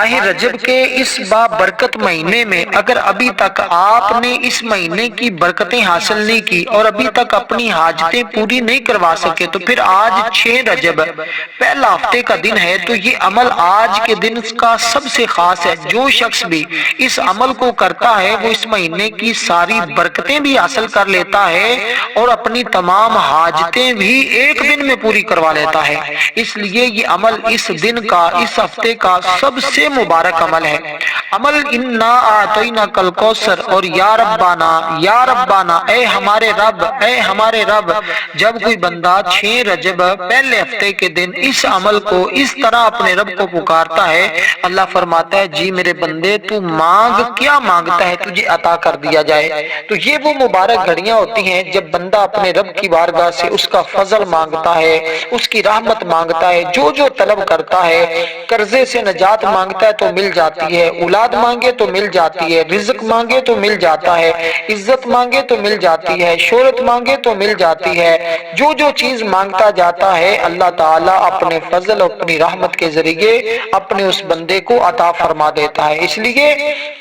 ماہ رجب کے اس بابرکت مہینے میں اگر ابھی تک آپ نے اس مہینے کی برکتیں حاصل نہیں کی اور ابھی تک اپنی حاجتیں پوری نہیں کروا سکے تو پھر آج 6 رجب پہلا ہفتے کا دن ہے، تو یہ عمل آج کے دن کا سب سے خاص ہے۔ جو شخص بھی اس عمل کو کرتا ہے وہ اس مہینے کی ساری برکتیں بھی حاصل کر لیتا ہے اور اپنی تمام حاجتیں بھی ایک دن میں پوری کروا لیتا ہے۔ اس لیے یہ عمل اس دن کا، اس ہفتے کا سب سے مبارک عمل ہے۔ عمل انا اعطیناک الکوثر اور یا ربانا یا ربانا، اے ہمارے رب، اے ہمارے رب۔ جب کوئی بندہ 6 رجب پہلے ہفتے کے دن اس عمل کو اس طرح اپنے رب کو پکارتا ہے، اللہ فرماتا ہے جی میرے بندے تو مانگ، کیا مانگتا ہے تجھے عطا کر دیا جائے۔ تو یہ وہ مبارک گھڑیاں ہوتی ہیں جب بندہ اپنے رب کی بارگاہ سے اس کا فضل مانگتا ہے، اس کی رحمت مانگتا ہے، جو جو طلب کرتا ہے، قرضے سے نجات مانگتا ہے تو مل جاتی ہے، اولاد مانگے تو مل جاتی ہے، رزق مانگے تو مل جاتا ہے، عزت مانگے تو مل جاتی ہے، شہرت مانگے تو مل جاتی ہے۔ جو جو چیز مانگتا جاتا ہے اللہ تعالیٰ اپنے فضل اور اپنی رحمت کے ذریعے اپنے اس بندے کو عطا فرما دیتا ہے۔ اس لیے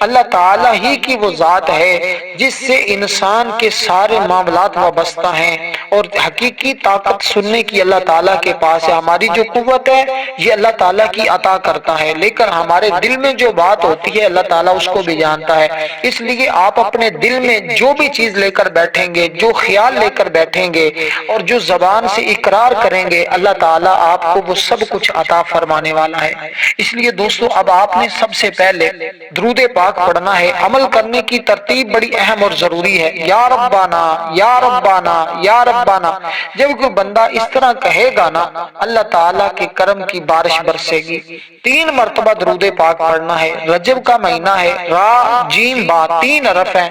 اللہ تعالیٰ ہی کی وہ ذات ہے جس سے انسان کے سارے معاملات وابستہ ہیں، اور حقیقی طاقت سننے کی اللہ تعالیٰ کے پاس ہے۔ ہماری جو قوت ہے یہ اللہ تعالیٰ کی عطا کرتا ہے، لیکن ہمارے دل میں جو بات ہوتی ہے اللہ تعالیٰ اس کو بھی جانتا ہے۔ اس لیے آپ اپنے دل میں جو بھی چیز لے کر بیٹھیں گے، جو خیال لے کر بیٹھیں گے اور جو زبان سے اقرار کریں گے، اللہ تعالیٰ آپ کو وہ سب کچھ عطا فرمانے والا ہے۔ اس لیے دوستو اب آپ نے سب سے پہلے درود پاک پڑھنا ہے۔ عمل کرنے کی ترتیب بڑی اہم اور ضروری ہے۔ یا ربانا یا ربانا یا ربانا، جب کوئی بندہ اس طرح کہے گا نا اللہ تعالیٰ کے کرم کی بارش برسے گی۔ 3 مرتبہ درود پاک پڑھنا ہے۔ رجب کا مہینہ ہے، را جیم با 3 حرف ہیں،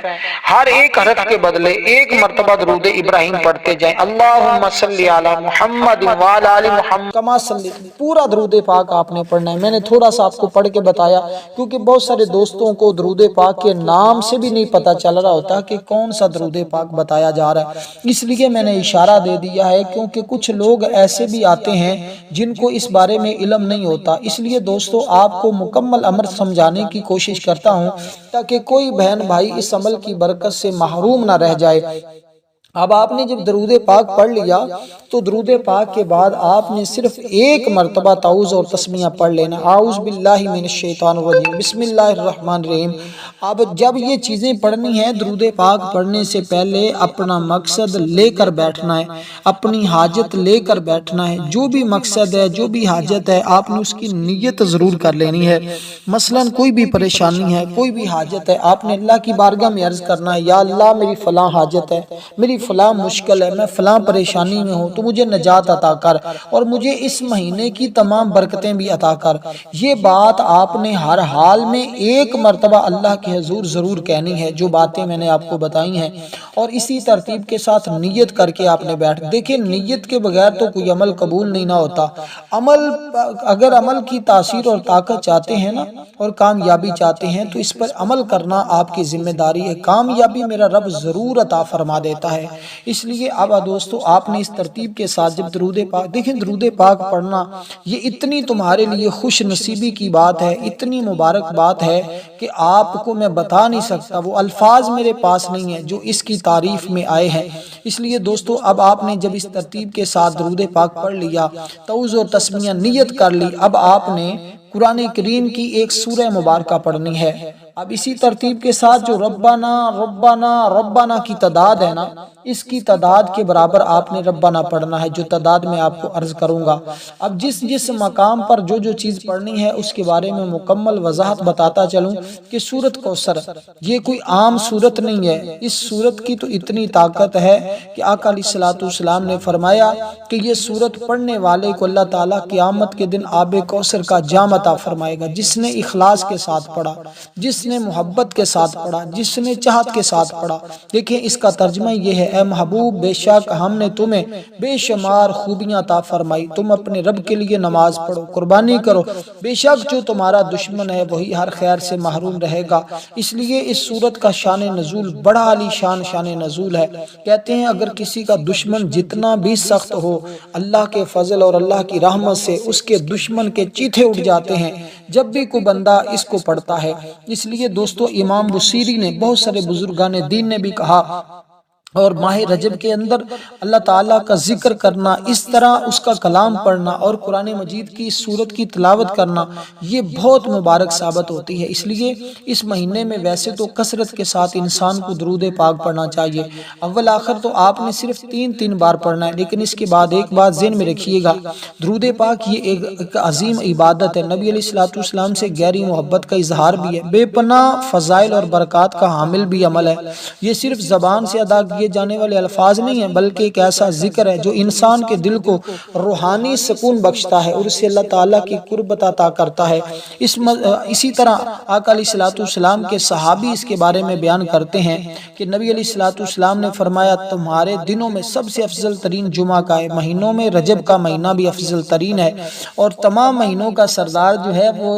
ہر ایک حرف کے بدلے 1 مرتبہ درود ابراہیم پڑھتے جائیں۔ اللہم صلی علی محمد وعلی آل محمد کما صلی، پورا درود پاک آپ نے پڑھنا ہے۔ میں نے تھوڑا سا آپ کو پڑھ کے بتایا کیونکہ بہت سارے دوستوں کو درود پاک کے نام سے بھی نہیں پتہ چل رہا ہوتا کہ کون سا درود پاک بتایا جا رہا ہے، اس لیے میں نے اشارہ دے دیا ہے، کیونکہ کچھ لوگ ایسے بھی آتے ہیں جن کو اس بارے میں علم نہیں ہوتا۔ اس لیے دوستو آپ کو مکمل امر سمجھانے کی کوشش کرتا ہوں تاکہ کوئی بہن بھائی اس عمل کی برکت سے محروم نہ رہ جائے۔ اب آپ نے جب درود پاک پڑھ لیا تو درود پاک کے بعد آپ نے صرف 1 مرتبہ تعوذ اور تسمیہ پڑھ لینا، اعوذ باللہ من الشیطان الرجیم، بسم اللہ الرحمن الرحیم۔ اب جب یہ چیزیں پڑھنی ہیں، درود پاک پڑھنے سے پہلے اپنا مقصد لے کر بیٹھنا ہے، اپنی حاجت لے کر بیٹھنا ہے۔ جو بھی مقصد ہے، جو بھی حاجت ہے، آپ نے اس کی نیت ضرور کر لینی ہے۔ مثلا کوئی بھی پریشانی ہے، کوئی بھی حاجت ہے، آپ نے اللہ کی بارگاہ میں عرض کرنا ہے یا اللہ میری فلاں حاجت ہے، میری فلاں مشکل ہے، میں فلاں پریشانی میں ہوں تو مجھے نجات عطا کر اور مجھے اس مہینے کی تمام برکتیں بھی عطا کر۔ یہ بات آپ نے ہر حال میں 1 مرتبہ اللہ کے حضور ضرور کہنی ہے، جو باتیں میں نے آپ کو بتائی ہیں، اور اسی ترتیب کے ساتھ نیت کر کے آپ نے بیٹھ۔ دیکھیں نیت کے بغیر تو کوئی عمل قبول نہیں نہ ہوتا۔ اگر عمل کی تاثیر اور طاقت چاہتے ہیں نا اور کامیابی چاہتے ہیں تو اس پر عمل کرنا آپ کی ذمہ داری ہے۔ کامیابی میرا رب ضرور عطا فرما دیتا ہے۔ اس لیے اب دوستو آپ نے اس ترتیب کے ساتھ جب درود پاک، دیکھیں درود پاک پڑھنا یہ اتنی تمہارے لیے خوش نصیبی کی بات ہے، اتنی مبارک بات ہے کہ آپ کو میں بتا نہیں سکتا، وہ الفاظ میرے پاس نہیں ہیں جو اس کی تعریف میں آئے ہیں۔ اس لیے دوستو اب آپ نے جب اس ترتیب کے ساتھ درود پاک پڑھ لیا، تعوذ اور تسمیہ نیت کر لی، اب آپ نے قرآن کریم کی ایک سورہ مبارکہ پڑھنی ہے۔ اب اسی ترتیب کے ساتھ جو ربنا ربنا ربنا کی تعداد ہے نا، اس کی تعداد کے برابر آپ نے ربنا پڑھنا ہے، جو تعداد میں آپ کو عرض کروں گا۔ اب جس مقام پر جو چیز پڑھنی ہے اس کے بارے میں مکمل وضاحت بتاتا چلوں کہ سورۃ کوثر یہ کوئی عام سورت نہیں ہے۔ اس سورت کی تو اتنی طاقت ہے کہ آقا علیہ الصلوۃ والسلام نے فرمایا کہ یہ سورت پڑھنے والے کو اللہ تعالیٰ قیامت کے دن آب کوثر کا جام عطا فرمائے گا، جس نے اخلاص کے ساتھ پڑھا، جس نے محبت کے ساتھ پڑھا، جس نے چاہت کے ساتھ پڑھا۔ دیکھیں اس کا ترجمہ یہ ہے، اے محبوب بے شک ہم نے تمہیں بے شمار خوبیاں عطا فرمائی، تم اپنے رب کے لیے نماز پڑھو، قربانی کرو، بے شک جو تمہارا دشمن ہے وہی ہر خیر سے محروم رہے گا۔ اس لیے اس سورت کا شان نزول بڑا عالی شان نزول ہے۔ کہتے ہیں اگر کسی کا دشمن جتنا بھی سخت ہو، اللہ کے فضل اور اللہ کی رحمت سے اس کے دشمن کے چیتھے اٹھ جاتے جاتے ہیں جب بھی کوئی بندہ اس کو پڑھتا ہے۔ اس لیے دوستو امام بصیری نے، بہت سارے بزرگان دین نے بھی کہا، اور ماہ رجب کے اندر اللہ تعالیٰ کا ذکر کرنا، اس طرح اس کا کلام پڑھنا اور قرآن مجید کی سورت کی تلاوت کرنا، یہ بہت مبارک ثابت ہوتی ہے۔ اس لیے اس مہینے میں ویسے تو کثرت کے ساتھ انسان کو درود پاک پڑھنا چاہیے۔ اول آخر تو آپ نے صرف 3 بار پڑھنا ہے، لیکن اس کے بعد ایک بات ذہن میں رکھیے گا، درود پاک یہ ایک عظیم عبادت ہے، نبی علیہ الصلوۃ والسلام سے گہری محبت کا اظہار بھی ہے، بے پناہ فضائل اور برکات کا حامل بھی عمل ہے۔ یہ صرف زبان سے ادا کیے جانے والے الفاظ نہیں ہیں، بلکہ ایک ایسا ذکر ہے جو انسان کے دل کو روحانی سکون بخشتا ہے اور اسے اللہ تعالیٰ کی قربت عطا کرتا ہے۔ اسی طرح آقا علیہ الصلوۃ والسلام کے صحابی اس کے بارے میں بیان کرتے ہیں کہ نبی علیہ الصلوۃ والسلام نے فرمایا، تمہارے دنوں میں سب سے افضل ترین جمعہ کا ہے، مہینوں میں رجب کا مہینہ بھی افضل ترین ہے، اور تمام مہینوں کا سردار جو ہے وہ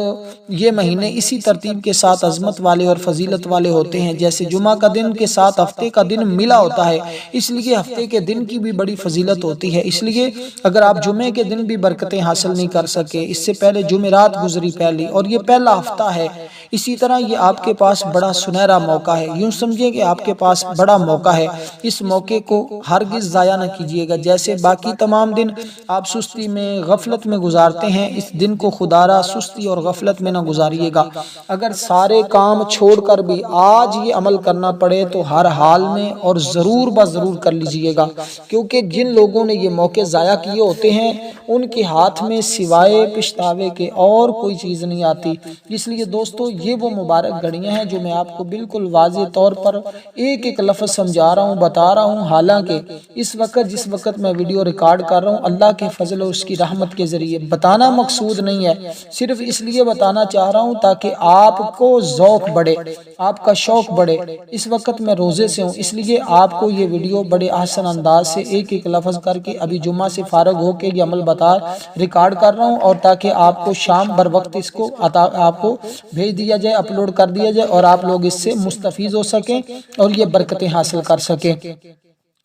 یہ مہینے اسی ترتیب کے ساتھ عظمت والے اور فضیلت والے ہوتے ہیں جیسے جمعہ کا دن کے ساتھ ہفتے کا دن ملا ہوتا ہے، اس لیے ہفتے کے دن کی بھی بڑی فضیلت ہوتی ہے۔ اس لیے اگر آپ جمعے کے دن بھی برکتیں حاصل نہیں کر سکے، اس سے پہلے جمعرات گزری پہلی اور یہ پہلا ہفتہ ہے، اسی طرح یہ آپ کے پاس بڑا سنہرا موقع ہے، یوں سمجھیں کہ آپ کے پاس بڑا موقع ہے، اس موقع کو ہرگز ضائع نہ کیجیے گا۔ جیسے باقی تمام دن آپ سستی میں، غفلت میں گزارتے ہیں، اس دن کو خدارہ سستی اور غفلت میں نہ گزاریے گا۔ اگر سارے کام چھوڑ کر بھی آج یہ عمل کرنا پڑے تو ہر حال میں اور ضرور ضرور کر لیجئے گا، کیونکہ جن لوگوں نے یہ موقع ضائع کیے ہوتے ہیں ان کے ہاتھ میں سوائے پچھتاوے کے اور کوئی چیز نہیں آتی۔ اس لیے دوستو یہ وہ مبارک گھڑیاں ہیں جو میں آپ کو بالکل واضح طور پر ایک ایک لفظ سمجھا رہا ہوں، بتا رہا ہوں۔ حالانکہ اس وقت جس وقت میں ویڈیو ریکارڈ کر رہا ہوں، اللہ کے فضل اور اس کی رحمت کے ذریعے بتانا مقصود نہیں ہے، صرف اس لیے بتانا چاہ رہا ہوں تاکہ آپ کو ذوق بڑھے، آپ کا شوق بڑھے۔ اس وقت میں روزے سے ہوں، اس لیے آپ کو یہ ویڈیو بڑے آسان انداز سے ایک ایک لفظ کر کے ابھی جمعہ سے فارغ ہو کے یہ عمل بتا ریکارڈ کر رہا ہوں، اور تاکہ آپ کو شام بر وقت اس کو آپ کو بھیج دیا جائے، اپلوڈ کر دیا جائے، اور آپ لوگ اس سے مستفیض ہو سکیں اور یہ برکتیں حاصل کر سکیں۔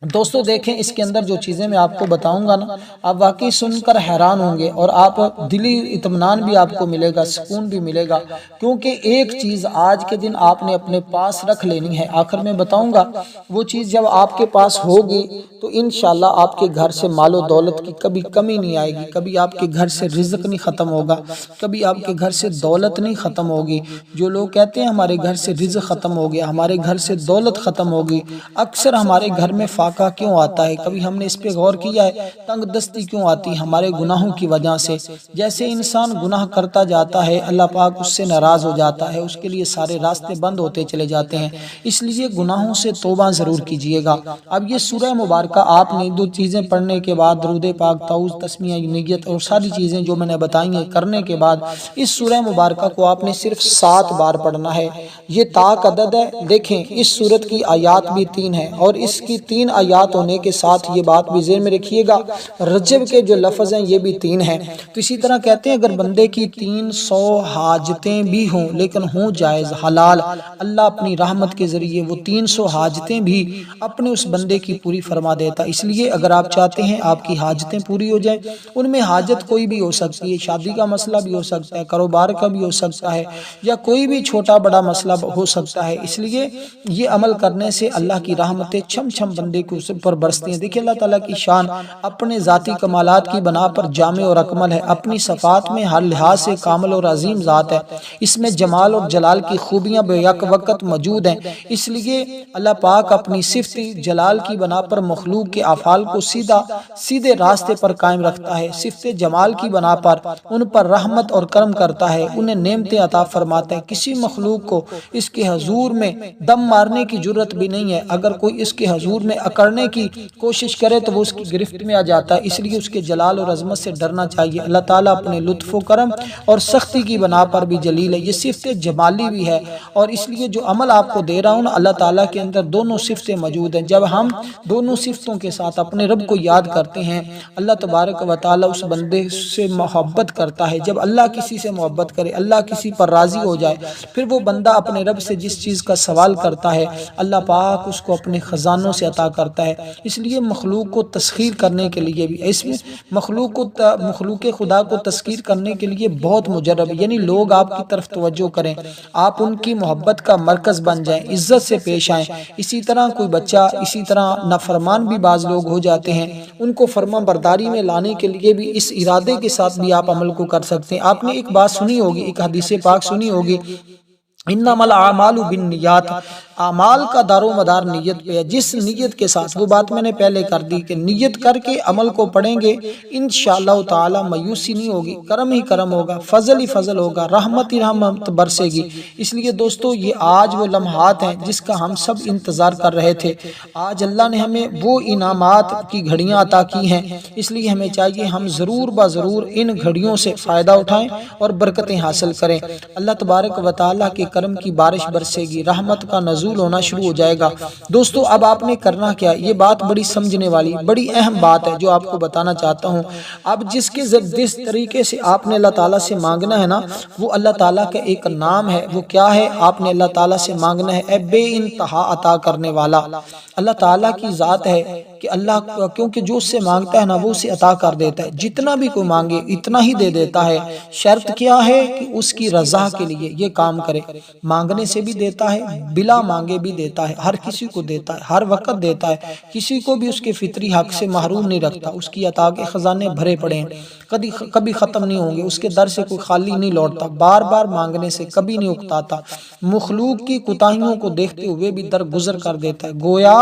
دوستو دیکھیں اس کے اندر جو چیزیں میں آپ کو بتاؤں گا نا، آپ واقعی سن کر حیران ہوں گے، اور آپ دلی اطمینان بھی آپ کو ملے گا، سکون بھی ملے گا، کیونکہ ایک چیز آج کے دن آپ نے اپنے پاس رکھ لینی ہے۔ آخر میں بتاؤں گا وہ چیز جب آپ کے پاس ہوگی تو انشاءاللہ آپ کے گھر سے مال و دولت کی کبھی کمی نہیں آئے گی، کبھی آپ کے گھر سے رزق نہیں ختم ہوگا، کبھی آپ کے گھر سے دولت نہیں ختم ہوگی۔ جو لوگ کہتے ہیں ہمارے گھر سے رزق ختم ہو گیا، ہمارے گھر سے دولت ختم ہوگی، اکثر ہمارے گھر میں فاقہ کیوں آتا ہے؟ کبھی ہم نے اس پہ غور کیا ہے؟ تنگ دستی کیوں آتی؟ ہمارے گناہوں کی وجہ سے۔ جیسے انسان گناہ کرتا جاتا ہے، اللہ پاک اس سے ناراض ہو جاتا ہے، اس کے لیے سارے راستے بند ہوتے چلے جاتے ہیں، اس لیے گناہوں سے توبہ ضرور کیجئے گا۔ اب یہ سورہ مبارکہ آپ نے 2 چیزیں پڑھنے کے بعد، درود پاک، تعوذ، تسمیہ، نیت اور ساری چیزیں جو میں نے بتائی ہیں کرنے کے بعد، اس سورہ مبارکہ کو آپ نے صرف 7 بار پڑھنا ہے۔ یہ طاق عدد ہے۔ دیکھیں اس سورت کی آیات بھی 3 ہیں، اور اس کی 3 آیات ہونے کے ساتھ یہ بات بھی ذہن میں رکھیے گا، رجب کے جو لفظ ہیں یہ بھی 3 ہیں۔ تو اسی طرح کہتے ہیں اگر بندے کی 300 حاجتیں بھی ہوں لیکن ہوں جائز حلال، اللہ اپنی رحمت کے ذریعے وہ 300 حاجتیں بھی اپنے اس بندے کی پوری فرما دیتا۔ اس لیے اگر آپ چاہتے ہیں آپ کی حاجتیں پوری ہو جائیں، ان میں حاجت کوئی بھی ہو سکتی ہے، شادی کا مسئلہ بھی ہو سکتا ہے، کاروبار کا بھی ہو سکتا ہے، یا کوئی بھی چھوٹا بڑا مسئلہ ہو سکتا ہے، اس لیے یہ عمل کرنے سے اللہ کی رحمتیں چھم چھم بندے کو پر برستی ہیں۔ دیکھیں اللہ تعالیٰ کی شان اپنے ذاتی کمالات کی بنا پر جامع اور اکمل ہے، اپنی صفات میں ہر لحاظ سے کامل اور عظیم ذات ہے، اس میں جمال اور جلال کی خوبیاں بے یک وقت موجود ہیں، اس لیے اللہ پاک اپنی صفت جلال کی بنا پر مخلوق کے افعال کو سیدھے راستے پر قائم رکھتا ہے، صفت جمال کی بنا پر ان پر رحمت اور کرم کرتا ہے، انہیں نعمتیں عطا فرماتا ہے۔ کسی مخلوق کو اس کے حضور میں دم مارنے کی جرت بھی نہیں ہے، اگر کوئی اس کے حضور میں اکڑنے کی کوشش کرے تو وہ اس کی گرفت میں آ جاتا ہے، اس لیے اس کے جلال اور عظمت سے ڈرنا چاہیے۔ اللہ تعالیٰ اپنے لطف و کرم اور سختی کی بنا پر بھی جلیل ہے، یہ صفت جمالی بھی ہے، اور اس لیے جو عمل آپ کو دے رہا ہوں نا، اللہ تعالیٰ کے اندر دونوں صفتیں موجود ہیں۔ جب ہم دونوں صفتوں کے ساتھ اپنے رب کو یاد کرتے ہیں، اللہ تبارک و تعالیٰ اس بندے سے محبت کرتا ہے۔ جب اللہ کسی سے محبت کرے، اللہ کسی پر راضی ہو جائے، پھر وہ بندہ اپنے رب سے جس چیز کا سوال کرتا ہے، اللہ پاک اس کو اپنے خزانوں سے عطا کر کرتا ہے، اس لیے مخلوق کو تسخیر کرنے کے لیے بھی اس میں مخلوق خدا کو تسخیر کرنے کے لیے بہت مجرب ہے، یعنی لوگ آپ کی طرف توجہ کریں، آپ ان کی محبت کا مرکز بن جائیں، عزت سے پیش آئیں۔ اسی طرح کوئی بچہ، اسی طرح نافرمان بھی بعض لوگ ہو جاتے ہیں، ان کو فرما برداری میں لانے کے لیے بھی اس ارادے کے ساتھ بھی آپ عمل کو کر سکتے ہیں۔ آپ نے ایک بات سنی ہوگی، ایک حدیث پاک سنی ہوگی، انما الاعمال بالنیات، اعمال کا دار و مدار نیت پہ ہے۔ جس نیت کے ساتھ، وہ بات میں نے پہلے کر دی کہ نیت کر کے عمل کو پڑھیں گے انشاءاللہ تعالی مایوسی نہیں ہوگی، کرم ہی کرم ہوگا، فضل ہی فضل ہوگا، رحمت ہی رحمت برسے گی۔ اس لیے دوستو یہ آج وہ لمحات ہیں جس کا ہم سب انتظار کر رہے تھے۔ آج اللہ نے ہمیں وہ انعامات کی گھڑیاں عطا کی ہیں، اس لیے ہمیں چاہیے ہم ضرور ضرور ان گھڑیوں سے فائدہ اٹھائیں اور برکتیں حاصل کریں۔ اللہ تبارک و تعالیٰ کے کرم کی بارش برسے گی، رحمت کا نزول ہونا شروع ہو جائے گا۔ دوستو اب آپ نے کرنا کیا، یہ بات بڑی سمجھنے والی، بڑی اہم بات ہے جو آپ کو بتانا چاہتا ہوں۔ اب جس طریقے سے آپ نے اللہ تعالیٰ سے مانگنا ہے نا، وہ اللہ تعالیٰ کا ایک نام ہے، وہ کیا ہے؟ آپ نے اللہ تعالیٰ سے مانگنا ہے اے بے انتہا عطا کرنے والا۔ اللہ تعالیٰ کی ذات ہے کہ اللہ کیونکہ جو اس سے مانگتا ہے نا وہ اسے عطا کر دیتا ہے، جتنا بھی کوئی مانگے اتنا ہی دے دیتا ہے۔ شرط کیا ہے؟ کہ اس کی رضا کے لیے یہ کام کرے۔ مانگنے سے بھی دیتا ہے، بلا مانگے بھی دیتا ہے، ہر کسی کو دیتا ہے، ہر وقت دیتا ہے، کسی کو بھی اس کے فطری حق سے محروم نہیں رکھتا۔ اس کی عطا کے خزانے بھرے پڑے ہیں، کبھی ختم نہیں ہوں گے، اس کے در سے کوئی خالی نہیں لوٹتا، بار بار مانگنے سے کبھی نہیں اکتاتا، مخلوق کی کوتاہیوں کو دیکھتے ہوئے بھی در گزر کر دیتا ہے، گویا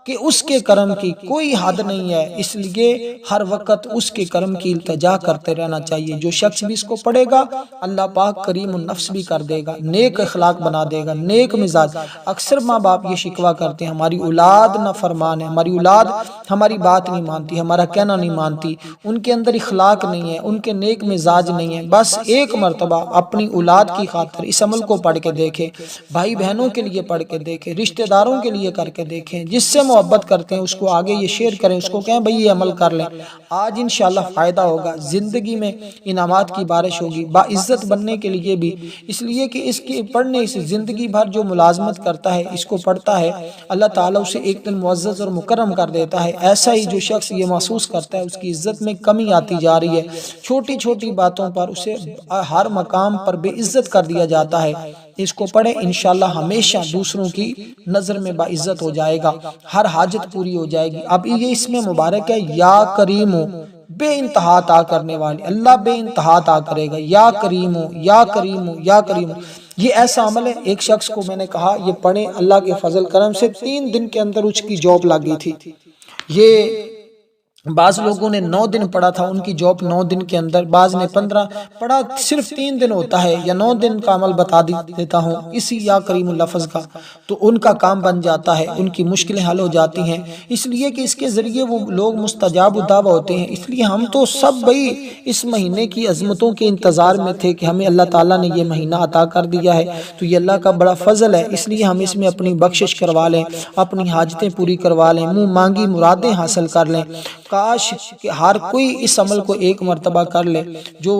کہ اس کے کرم کی کوئی حد نہیں ہے، اس لیے ہر وقت اس کے کرم کی التجا کرتے رہنا چاہیے۔ جو شخص بھی اس کو پڑھے گا اللہ پاک کریم النفس بھی کر دے گا، نیک اخلاق بنا دے گا، نیک مزاج۔ اکثر ماں باپ یہ شکوہ کرتے ہیں ہماری اولاد نافرمان ہے، ہماری اولاد ہماری بات نہیں مانتی، ہمارا کہنا نہیں مانتی، ان کے اندر اخلاق نہیں ہے، ان کے نیک مزاج نہیں ہے۔ بس ایک مرتبہ اپنی اولاد کی خاطر اس عمل کو پڑھ کے دیکھیں، بھائی بہنوں کے لیے پڑھ کے دیکھیں، رشتہ داروں کے لیے کر کے دیکھیں، جس سے محبت کرتے ہیں اس کو آگے یہ شیئر کریں، اس کو کہیں بھئی یہ عمل کر لیں، آج انشاءاللہ فائدہ ہوگا، زندگی میں انعامات کی بارش ہوگی، باعزت بننے کے لیے بھی، اس لیے کہ اس کے پڑھنے سے زندگی بھر جو ملازمت کرتا ہے، اس کو پڑھتا ہے، اللہ تعالیٰ اسے ایک دن معزز اور مکرم کر دیتا ہے۔ ایسا ہی جو شخص یہ محسوس کرتا ہے اس کی عزت میں کمی آتی جا رہی ہے، چھوٹی چھوٹی باتوں پر اسے ہر مقام پر بے عزت کر دیا جاتا ہے، اس کو پڑھیں انشاءاللہ ہمیشہ دوسروں کی نظر میں باعزت ہو جائے گا، ہر حاجت پوری ہو جائے گی۔ اب یہ اس میں مبارک ہے یا کریمو، بے انتہا عطا کرنے والے، اللہ بے انتہا عطا کرے گا، یا کریمو یا کریمو یا کریمو۔ یہ ایسا عمل ہے، ایک شخص کو میں نے کہا یہ پڑھیں، اللہ کے فضل کرم سے 3 دن کے اندر اس کی جاب لگ گئی تھی۔ یہ بعض لوگوں نے 9 دن پڑھا تھا، ان کی جاب 9 دن کے اندر، بعض نے 15 پڑھا، صرف 3 دن ہوتا ہے یا 9 دن کا عمل بتا دیتا ہوں اسی یا کریم اللفظ کا، تو ان کا کام بن جاتا ہے، ان کی مشکلیں حل ہو جاتی ہیں، اس لیے کہ اس کے ذریعے وہ لوگ مستجاب الدعوہ ہوتے ہیں۔ اس لیے ہم تو سب بھئی اس مہینے کی عظمتوں کے انتظار میں تھے کہ ہمیں اللہ تعالیٰ نے یہ مہینہ عطا کر دیا ہے، تو یہ اللہ کا بڑا فضل ہے، اس لیے ہم اس میں اپنی بخشش کروا لیں، اپنی حاجتیں پوری کروا لیں، منہ مانگی مرادیں حاصل کر لیں۔ کاش کہ ہر کوئی اس عمل کو ایک مرتبہ کر لے، جو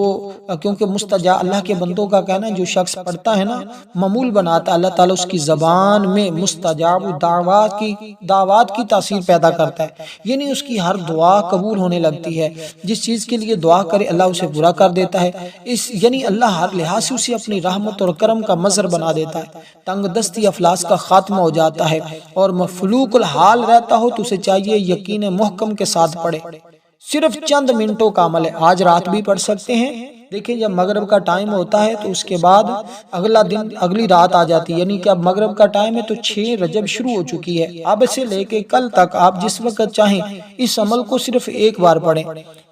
کیونکہ مستجاب اللہ کے بندوں کا کہنا ہے جو شخص پڑھتا ہے نا معمول بناتا ہے، اللہ تعالیٰ اس کی زبان میں مستجاب دعوات کی تاثیر پیدا کرتا ہے، یعنی اس کی ہر دعا قبول ہونے لگتی ہے، جس چیز کے لیے دعا کرے اللہ اسے پورا کر دیتا ہے، یعنی اللہ ہر لحاظ سے اسے اپنی رحمت اور کرم کا مظہر بنا دیتا ہے، تنگ دستی افلاس کا خاتمہ ہو جاتا ہے، اور مفلوق الحال رہتا ہو تو اسے چاہیے یقین محکم کے ساتھ پڑھے۔ صرف چند منٹوں کا عمل ہے، آج رات بھی پڑھ سکتے ہیں، دیکھیں جب مغرب کا ٹائم ہوتا ہے تو اس کے بعد اگلی رات آ جاتی ہے، یعنی کہ اب مغرب کا ٹائم ہے تو 6 رجب شروع ہو چکی ہے، اب سے لے کے کل تک آپ جس وقت چاہیں اس عمل کو صرف ایک بار پڑھیں،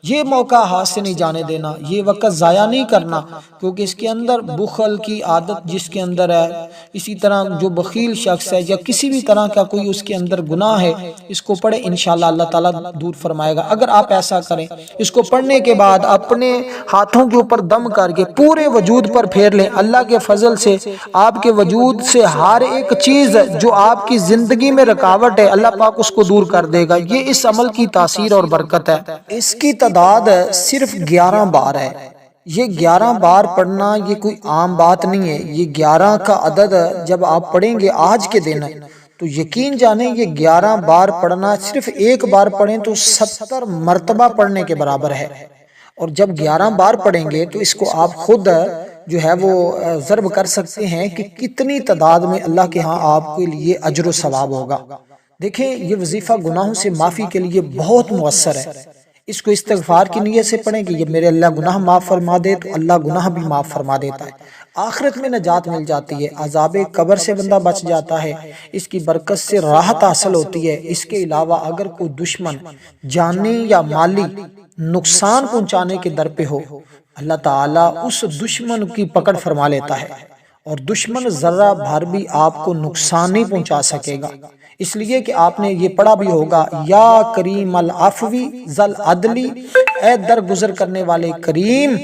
یہ موقع ہاتھ سے نہیں جانے دینا، یہ وقت ضائع نہیں کرنا، کیونکہ اس کے اندر بخل کی عادت جس کے اندر ہے، اسی طرح جو بخیل شخص ہے یا کسی بھی طرح کا کوئی اس کے اندر گناہ ہے، اس کو پڑھے انشاءاللہ اللہ تعالیٰ دور فرمائے گا۔ اگر آپ ایسا کریں، اس کو پڑھنے کے بعد اپنے ہاتھوں کے اوپر دم کر کے پورے وجود پر پھیر لیں، اللہ کے فضل سے آپ کے وجود سے ہر ایک چیز جو آپ کی زندگی میں رکاوٹ ہے اللہ پاک اس کو دور کر دے گا۔ یہ اس عمل کی تاثیر اور برکت ہے۔ اس کی تعداد صرف 11 بار ہے، یہ 11 بار پڑھنا یہ کوئی عام بات نہیں ہے، یہ 11 کا عدد جب آپ پڑھیں گے آج کے دن تو یقین جانیں یہ 11 بار پڑھنا، صرف ایک بار پڑھیں تو 70 مرتبہ پڑھنے کے برابر ہے، اور جب 11 بار پڑھیں گے تو اس کو آپ خود جو ہے وہ ضرب کر سکتے ہیں کہ کتنی تعداد میں اللہ کے ہاں آپ کے لیے اجر و ثواب ہوگا۔ دیکھیں یہ وظیفہ گناہوں سے معافی کے لیے بہت مؤثر ہے، اس کو استغفار کی نیت سے پڑھیں کہ یہ میرے اللہ گناہ معاف فرما دے، تو اللہ گناہ بھی معاف فرما دیتا ہے، آخرت میں نجات مل جاتی ہے، عذاب قبر سے بندہ بچ جاتا ہے، اس کی برکت سے راحت حاصل ہوتی ہے۔ اس کے علاوہ اگر کوئی دشمن جانی یا مالی نقصان پہنچانے کے در پہ ہو، اللہ تعالیٰ اس دشمن کی پکڑ فرما لیتا ہے، اور دشمن ذرہ بھر بھی آپ کو نقصان نہیں پہنچا سکے گا۔ اس لیے کہ آپ نے یہ پڑھا بھی ہوگا، یا کریم العفوی ذل عدلی، اے درگزر کرنے والے کریم،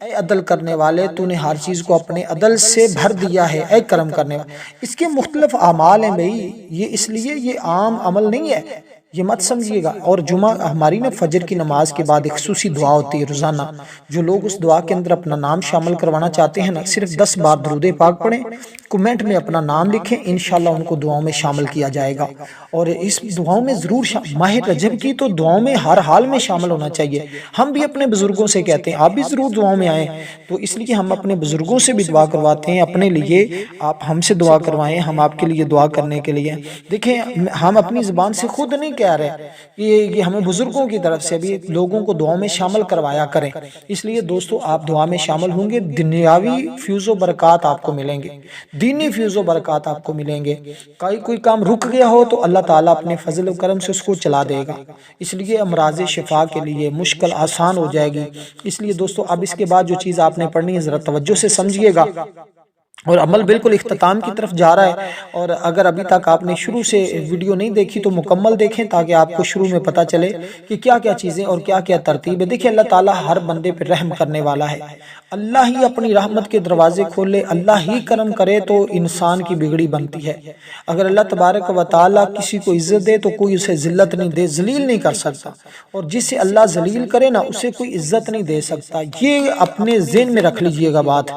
اے عدل کرنے والے، تو نے ہر چیز کو اپنے عدل سے بھر دیا ہے، اے کرم کرنے والے۔ اس کے مختلف اعمال ہیں بھئی، یہ اس لیے یہ عام عمل نہیں ہے، یہ مت سمجھیے گا۔ اور جمعہ ہماری نا فجر کی نماز کے بعد ایک خصوصی دعا ہوتی ہے روزانہ، جو لوگ اس دعا کے اندر اپنا نام شامل کروانا چاہتے ہیں نا، صرف 10 بار درود پاک پڑھیں، کمنٹ میں اپنا نام لکھیں، انشاءاللہ ان کو دعاؤں میں شامل کیا جائے گا۔ اور اس دعاؤں میں ضرور ماہ رجب کی تو دعاؤں میں ہر حال میں شامل ہونا چاہیے۔ ہم بھی اپنے بزرگوں سے کہتے ہیں آپ بھی ضرور دعاؤں میں آئیں، تو اس لیے ہم اپنے بزرگوں سے بھی دعا کرواتے ہیں، اپنے لیے آپ ہم سے دعا کروائیں، ہم آپ کے لیے دعا کرنے کے لیے۔ دیکھیں ہم اپنی زبان سے خود نہیں کہہ رہے، یہ ہمیں بزرگوں کی طرف سے بھی لوگوں کو دعا میں شامل کروایا کریں۔ اس لیے دوستو آپ دعا میں شامل ہوں گے، دنیاوی فیض و برکات آپ کو ملیں گے، دینی فیض و برکات آپ کو ملیں گے۔ کوئی کام رک گیا ہو تو اللہ تعالیٰ اپنے فضل و کرم سے اس کو چلا دے گا، اس لیے امراض شفا کے لیے مشکل آسان ہو جائے گی۔ اس لیے دوستو اب اس کے بعد جو چیز آپ نے پڑھنی ہے ذرا توجہ سے سمجھیے گا، اور عمل بالکل اختتام کی طرف جا رہا ہے۔ اور اگر ابھی تک آپ نے شروع سے ویڈیو نہیں دیکھی تو مکمل دیکھیں، تاکہ آپ کو شروع میں پتہ چلے کہ کیا کیا چیزیں اور کیا کیا ترتیب ہے۔ دیکھیں اللہ تعالیٰ ہر بندے پہ رحم کرنے والا ہے، اللہ ہی اپنی رحمت کے دروازے کھولے، اللہ ہی کرم کرے تو انسان کی بگڑی بنتی ہے۔ اگر اللہ تبارک و تعالیٰ کسی کو عزت دے تو کوئی اسے ذلت نہیں دے، ذلیل نہیں کر سکتا، اور جسے اللہ ذلیل کرے نا اسے کوئی عزت نہیں دے سکتا۔ یہ اپنے ذہن میں رکھ لیجئے گا بات،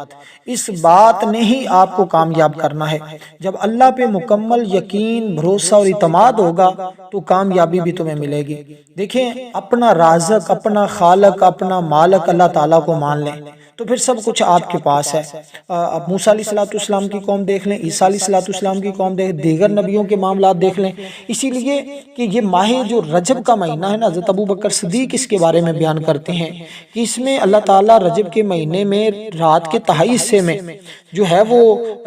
اس بات نے ہی آپ کو کامیاب کرنا ہے۔ جب اللہ پہ مکمل یقین، بھروسہ اور اعتماد ہوگا تو کامیابی بھی تمہیں ملے گی۔ دیکھیں اپنا رازق، اپنا خالق، اپنا مالک اللہ تعالیٰ کو مان لیں تو پھر سب کچھ آپ کے پاس ہے۔ اب موسیٰ علیہ السلام کی قوم دیکھ لیں، عیسیٰ علیہ السلام کی قوم دیکھ، دیگر نبیوں کے معاملات دیکھ لیں۔ اسی لیے کہ یہ ماہ جو رجب کا مہینہ ہے نا، حضرت ابو بکر صدیق اس کے بارے میں بیان کرتے ہیں کہ اس میں اللہ تعالیٰ رجب کے مہینے میں رات کے تہائی حصے میں جو ہے وہ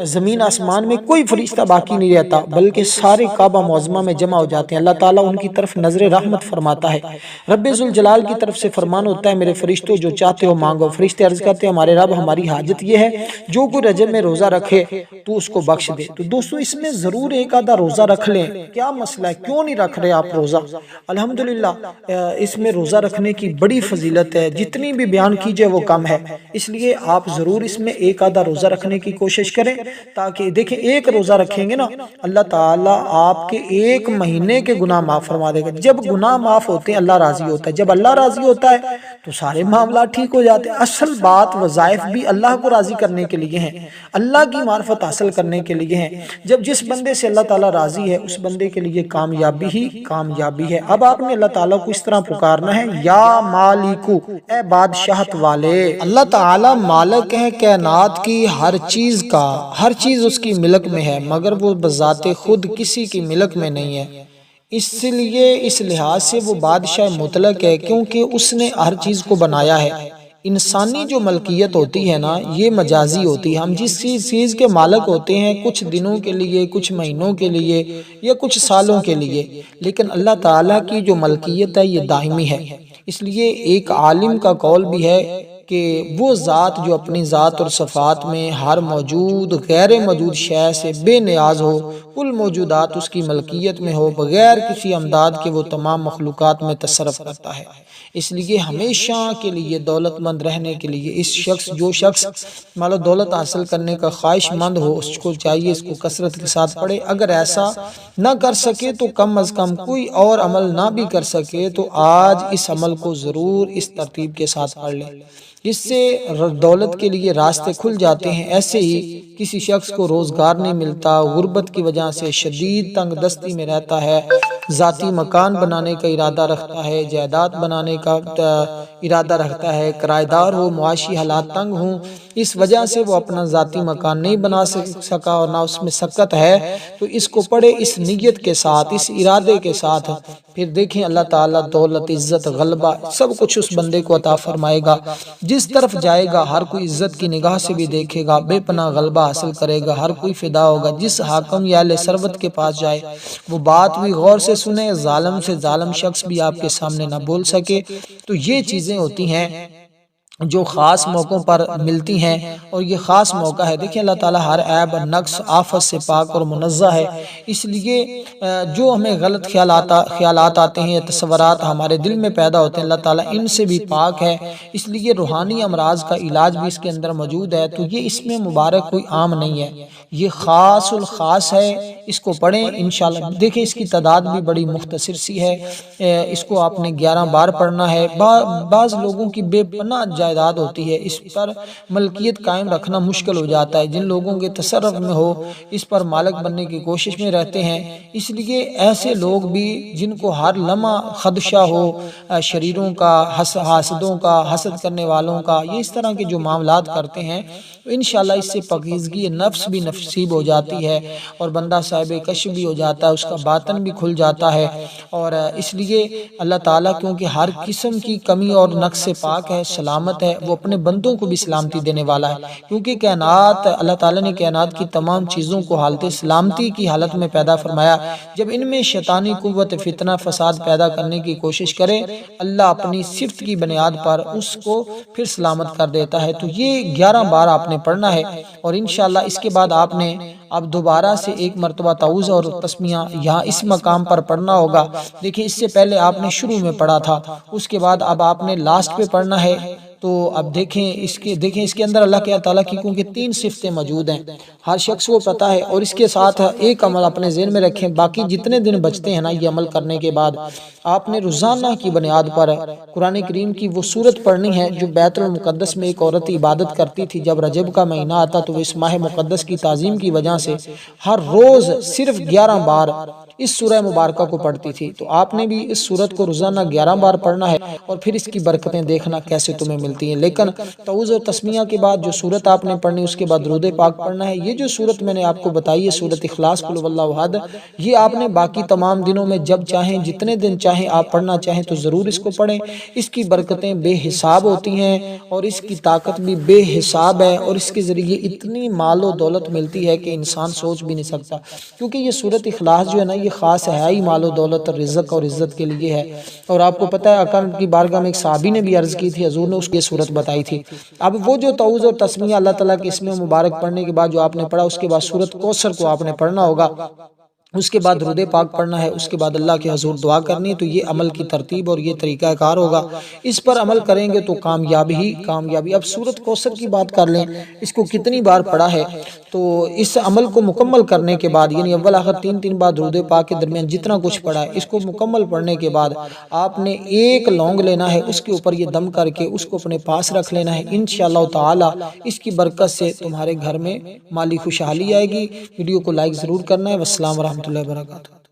زمین آسمان میں کوئی فرشتہ باقی نہیں رہتا، بلکہ سارے کعبہ معظمہ میں جمع ہو جاتے ہیں۔ اللہ تعالیٰ ان کی طرف نظر رحمت فرماتا ہے، رب ذوالجلال کی طرف سے فرمان ہوتا ہے میرے فرشتوں جو چاہتے ہو مانگو۔ فرشتے عرض کرتے ہیں ہمارے رب ہماری حاجت یہ ہے جو کوئی رجب میں روزہ رکھے تو اس کو بخش دے۔ تو دوستو اس میں ضرور ایک آدھا روزہ رکھ لیں، کیا مسئلہ ہے، کیوں نہیں رکھ رہے آپ روزہ؟ الحمدللہ اس میں روزہ رکھنے کی بڑی فضیلت ہے، جتنی بھی بیان کیجئے وہ کم ہے، اس لیے آپ ضرور اس میں ایک آدھا روزہ رکھنے کی کوشش کریں، تاکہ دیکھیں ایک روزہ رکھیں گے نا اللہ تعالیٰ آپ کے ایک مہینے کے گناہ معاف فرما دے گا۔ جب گناہ معاف ہوتے ہیں اللہ راضی ہوتا ہے، جب اللہ راضی ہوتا ہے تو سارے معاملات ٹھیک ہو جاتے ہیں۔ اصل بات وظائف بھی اللہ کو راضی کرنے کے لیے ہیں، اللہ کی معرفت حاصل کرنے کے لیے ہیں۔ جب جس بندے سے اللہ تعالیٰ راضی ہے اس بندے کے لیے کامیابی ہی کامیابی ہے۔ اب آپ نے اللہ تعالیٰ کو اس طرح پکارنا ہے، یا مالکو، اے بادشاہت والے۔ اللہ تعالیٰ مالک ہے کائنات کی ہر چیز کا، ہر چیز اس کی ملک میں ہے، مگر وہ بذات خود کسی کی ملک میں نہیں ہے۔ اس لیے اس لحاظ سے وہ بادشاہ مطلق ہے، کیونکہ اس نے ہر چیز کو بنایا ہے۔ انسانی جو ملکیت ہوتی ہے نا یہ مجازی ہوتی ہے، ہم جس چیز کے مالک ہوتے ہیں کچھ دنوں کے لیے، کچھ مہینوں کے لیے یا کچھ سالوں کے لیے، لیکن اللہ تعالیٰ کی جو ملکیت ہے یہ دائمی ہے۔ اس لیے ایک عالم کا قول بھی ہے کہ وہ ذات جو اپنی ذات اور صفات میں ہر موجود غیر موجود شے سے بے نیاز ہو، کل موجودات اس کی ملکیت میں ہو، بغیر کسی امداد کے وہ تمام مخلوقات میں تصرف کرتا ہے۔ اس لیے ہمیشہ کے لیے دولت مند رہنے کے لیے جو شخص مالو دولت حاصل کرنے کا خواہش مند ہو اس کو چاہیے اس کو کثرت کے ساتھ پڑھے۔ اگر ایسا نہ کر سکے تو کم از کم کوئی اور عمل نہ بھی کر سکے تو آج اس عمل کو ضرور اس ترتیب کے ساتھ پڑھ لے۔ جس سے دولت کے لیے راستے کھل جاتے ہیں، ایسے ہی کسی شخص کو روزگار نہیں ملتا، غربت کی وجہ سے شدید تنگ دستی میں رہتا ہے، ذاتی مکان بنانے کا ارادہ رکھتا ہے، جائیداد بنانے کا ارادہ رکھتا ہے، کرایہ دار ہو، معاشی حالات تنگ ہوں، اس وجہ سے وہ اپنا ذاتی مکان نہیں بنا سکا اور نہ اس میں سکت ہے، تو اس کو پڑھے اس نیت کے ساتھ، اس ارادے کے ساتھ، پھر دیکھیں اللہ تعالیٰ دولت، عزت، غلبہ سب کچھ اس بندے کو عطا فرمائے گا۔ جس طرف جائے گا ہر کوئی عزت کی نگاہ سے بھی دیکھے گا، بے پناہ غلبہ حاصل کرے گا، ہر کوئی فدا ہوگا۔ جس حاکم یا اہل ثروت کے پاس جائے وہ بات بھی غور سے سنے، ظالم سے ظالم شخص بھی آپ کے سامنے نہ بول سکے۔ تو یہ چیزیں ہوتی ہیں جو خاص موقعوں پر ملتی ہیں، اور یہ خاص موقع ہے۔ دیکھیں اللہ تعالیٰ ہر عیب، نقص، آفت سے پاک اور منزہ ہے، اس لیے جو ہمیں غلط خیالات آتے ہیں، تصورات ہمارے دل میں پیدا ہوتے ہیں، اللہ تعالیٰ ان سے بھی پاک ہے، اس لیے روحانی امراض کا علاج بھی اس کے اندر موجود ہے۔ تو یہ اس میں مبارک کوئی عام نہیں ہے، یہ خاص الخاص ہے، اس کو پڑھیں انشاءاللہ۔ دیکھیں اس کی تعداد بھی بڑی مختصر سی ہے، اس کو آپ نے 11 بار پڑھنا ہے۔ بعض لوگوں کی بے پناہ جائیداد ہوتی ہے، اس پر ملکیت قائم رکھنا مشکل ہو جاتا ہے، جن لوگوں کے تصرف میں ہو اس پر مالک بننے کی کوشش میں رہتے ہیں۔ اس لیے ایسے لوگ بھی جن کو ہر لمحہ خدشہ ہو شریروں کا، حاسدوں کا، حسد کرنے والوں کا، یہ اس طرح کے جو معاملات کرتے ہیں، انشاءاللہ اس سے پاکیزگی نفس بھی نصیب ہو جاتی ہے، اور بندہ صاحب کشف بھی ہو جاتا ہے، اس کا باطن بھی کھل جاتا ہے۔ اور اس لیے اللہ تعالیٰ کیونکہ ہر قسم کی کمی اور نقص سے پاک ہے، سلامت ہے، وہ اپنے بندوں کو بھی سلامتی دینے والا ہے، کیونکہ کائنات، اللہ تعالیٰ نے کائنات کی تمام چیزوں کو حالت سلامتی کی حالت میں پیدا فرمایا۔ جب ان میں شیطانی قوت فتنہ فساد پیدا کرنے کی کوشش کرے، اللہ اپنی صفت کی بنیاد پر اس کو پھر سلامت کر دیتا ہے۔ تو یہ 11 بار آپ نے پڑھنا ہے، اور انشاءاللہ اس کے بعد آپ نے اب دوبارہ سے ایک مرتبہ تعوذ اور تسمیہ یہاں اس مقام پر پڑھنا ہوگا۔ دیکھیں اس سے پہلے آپ نے شروع میں پڑھا تھا، اس کے بعد اب آپ نے لاسٹ پہ پڑھنا ہے۔ تو اب دیکھیں اس کے اندر اللہ کے تعالیٰ کی کیونکہ 3 صفتیں موجود ہیں، ہر شخص کو پتہ ہے، اور اس کے ساتھ ایک عمل اپنے ذہن میں رکھیں، باقی جتنے دن بچتے ہیں نا، یہ عمل کرنے کے بعد آپ نے روزانہ کی بنیاد پر قرآن کریم کی وہ سورت پڑھنی ہے جو بیت المقدس میں ایک عورت عبادت کرتی تھی۔ جب رجب کا مہینہ آتا تو وہ اس ماہ مقدس کی تعظیم کی وجہ سے ہر روز صرف 11 بار اس سورہ مبارکہ کو پڑھتی تھی۔ تو آپ نے بھی اس سورت کو روزانہ 11 بار پڑھنا ہے، اور پھر اس کی برکتیں دیکھنا کیسے تمہیں ملتی ہیں۔ لیکن تعوذ اور تسمیہ کے بعد جو سورت آپ نے پڑھنی، اس کے بعد درود پاک پڑھنا ہے۔ یہ جو سورت میں نے آپ کو بتائی ہے، سورت اخلاص قل هو اللہ احد، یہ آپ نے باقی تمام دنوں میں جب چاہیں، جتنے دن چاہیں آپ پڑھنا چاہیں تو ضرور اس کو پڑھیں۔ اس کی برکتیں بے حساب ہوتی ہیں، اور اس کی طاقت بھی بے حساب ہے، اور اس کے ذریعے اتنی مال و دولت ملتی ہے کہ انسان سوچ بھی نہیں سکتا، کیونکہ یہ سورت اخلاص جو ہے نا، یہ خاص ہے ہی مال و دولت اور رزق اور عزت کے لیے ہے۔ اور آپ کو پتہ ہے آقا کی بارگاہ میں ایک صحابی نے بھی عرض کی تھی، حضور نے اس کی صورت بتائی تھی۔ اب وہ جو تعوذ اور تسمیہ اللہ تعالیٰ کے اسم مبارک پڑھنے کے بعد جو آپ نے پڑھا، اس کے بعد سورت کوثر کو آپ نے پڑھنا ہوگا، اس کے بعد درود پاک پڑھنا ہے، اس کے بعد اللہ کے حضور دعا کرنی ہے۔ تو یہ عمل کی ترتیب اور یہ طریقہ کار ہوگا، اس پر عمل کریں گے تو کامیابی ہی کامیابی۔ اب سورت کوثر کی بات کر لیں، اس کو کتنی بار پڑھا ہے، تو اس عمل کو مکمل کرنے کے بعد، یعنی اول آخر 3 بار درود پاک کے درمیان جتنا کچھ پڑھا ہے، اس کو مکمل پڑھنے کے بعد آپ نے ایک لونگ لینا ہے، اس کے اوپر یہ دم کر کے اس کو اپنے پاس رکھ لینا ہے۔ انشاءاللہ تعالی اس کی برکت سے تمہارے گھر میں مالی خوشحالی آئے گی۔ ویڈیو کو لائک ضرور کرنا ہے۔ والسلام ورحمۃ اللہ وبرکاتہ۔